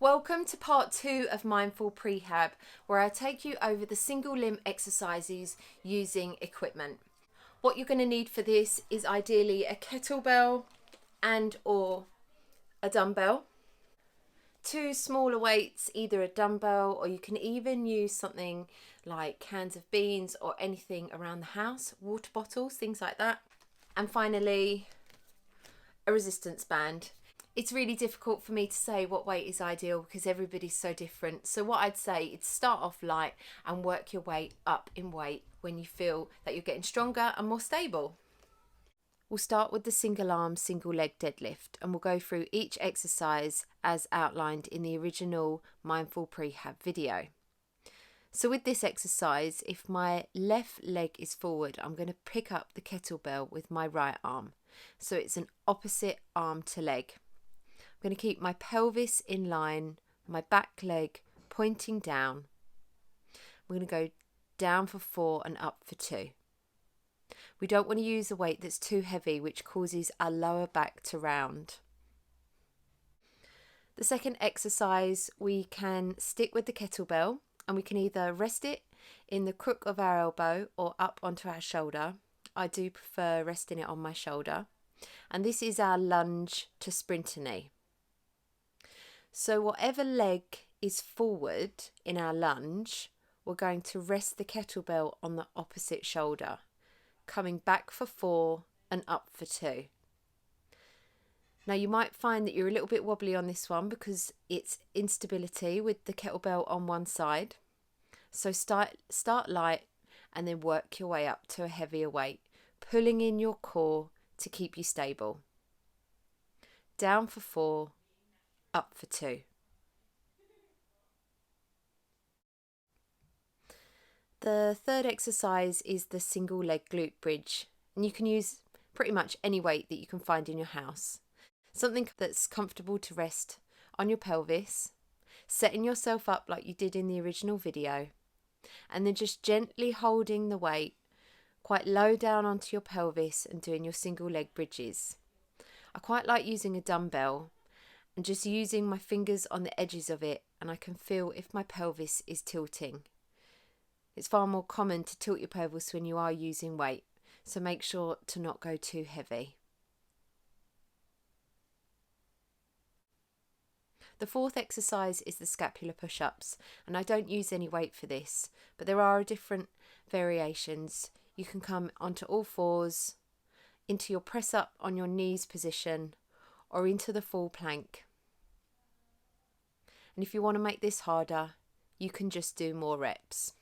Welcome to part 2 of Mindful Prehab, where I take you over the single limb exercises using equipment. What you're going to need for this is ideally a kettlebell and or a dumbbell. Two smaller weights, either a dumbbell or you can even use something like cans of beans or anything around the house, water bottles, things like that. And finally, a resistance band. It's really difficult for me to say what weight is ideal because everybody's so different. So what I'd say is start off light and work your way up in weight when you feel that you're getting stronger and more stable. We'll start with the single arm, single leg deadlift, and we'll go through each exercise as outlined in the original Mindful Prehab video. So with this exercise, if my left leg is forward, I'm going to pick up the kettlebell with my right arm. So it's an opposite arm to leg. I'm going to keep my pelvis in line, my back leg pointing down. We're going to go down for 4 and up for 2. We don't want to use a weight that's too heavy, which causes our lower back to round. The second exercise, we can stick with the kettlebell and we can either rest it in the crook of our elbow or up onto our shoulder. I do prefer resting it on my shoulder. And this is our lunge to sprinter knee. So whatever leg is forward in our lunge, we're going to rest the kettlebell on the opposite shoulder, coming back for 4 and up for 2. Now you might find that you're a little bit wobbly on this one because it's instability with the kettlebell on one side. So start light and then work your way up to a heavier weight, pulling in your core to keep you stable. Down for 4, up for 2. The third exercise is the single leg glute bridge, and you can use pretty much any weight that you can find in your house. Something that's comfortable to rest on your pelvis, setting yourself up like you did in the original video, and then just gently holding the weight quite low down onto your pelvis and doing your single leg bridges. I quite like using a dumbbell and just using my fingers on the edges of it, and I can feel if my pelvis is tilting. It's far more common to tilt your pelvis when you are using weight, so make sure to not go too heavy. The fourth exercise is the scapular push-ups, and I don't use any weight for this, but there are different variations. You can come onto all fours, into your press up on your knees position, or into the full plank. And if you want to make this harder, you can just do more reps.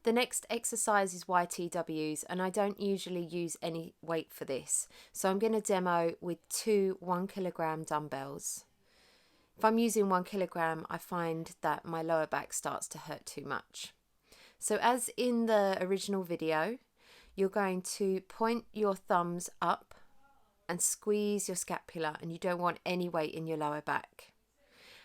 The next exercise is YTWs, and I don't usually use any weight for this. So I'm going to demo with 2 1 kilogram dumbbells. If I'm using 1 kilogram, I find that my lower back starts to hurt too much. So as in the original video, you're going to point your thumbs up and squeeze your scapula, and you don't want any weight in your lower back.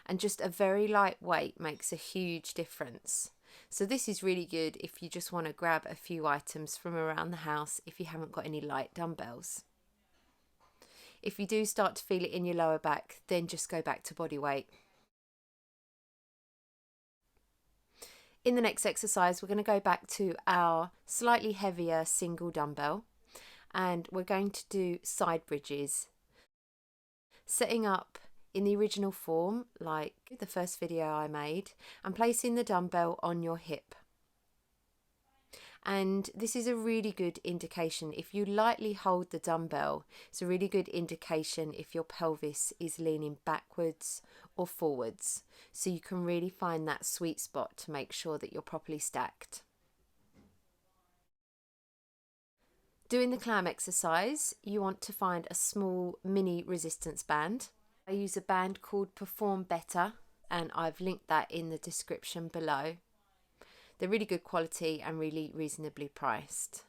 And just a very light weight makes a huge difference. So this is really good if you just want to grab a few items from around the house if you haven't got any light dumbbells. If you do start to feel it in your lower back, then just go back to body weight. In the next exercise, we're going to go back to our slightly heavier single dumbbell, and we're going to do side bridges. Setting up in the original form, like the first video I made, and placing the dumbbell on your hip. And this is a really good indication. If you lightly hold the dumbbell, it's a really good indication if your pelvis is leaning backwards or forwards. So you can really find that sweet spot to make sure that you're properly stacked. Doing the clam exercise, you want to find a small mini resistance band. I use a band called Perform Better, and I've linked that in the description below. They're really good quality and really reasonably priced.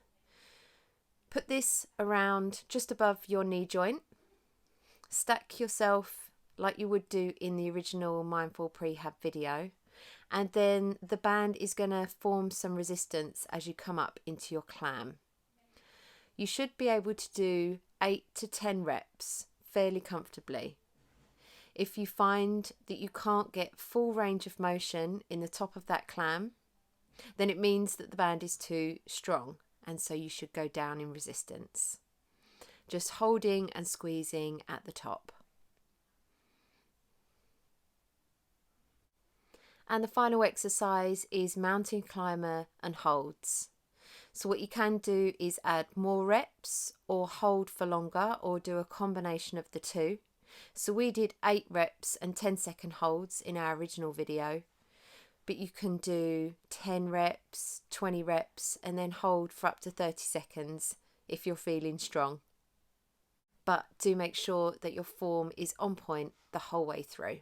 Put this around just above your knee joint. Stack yourself like you would do in the original Mindful Prehab video, and then the band is going to form some resistance as you come up into your clam. You should be able to do 8 to 10 reps fairly comfortably. If you find that you can't get full range of motion in the top of that clam, then it means that the band is too strong, and so you should go down in resistance. Just holding and squeezing at the top. And the final exercise is mountain climber and holds. So what you can do is add more reps or hold for longer, or do a combination of the two. So we did 8 reps and 10-second holds in our original video, but you can do 10 reps, 20 reps, and then hold for up to 30 seconds if you're feeling strong. But do make sure that your form is on point the whole way through.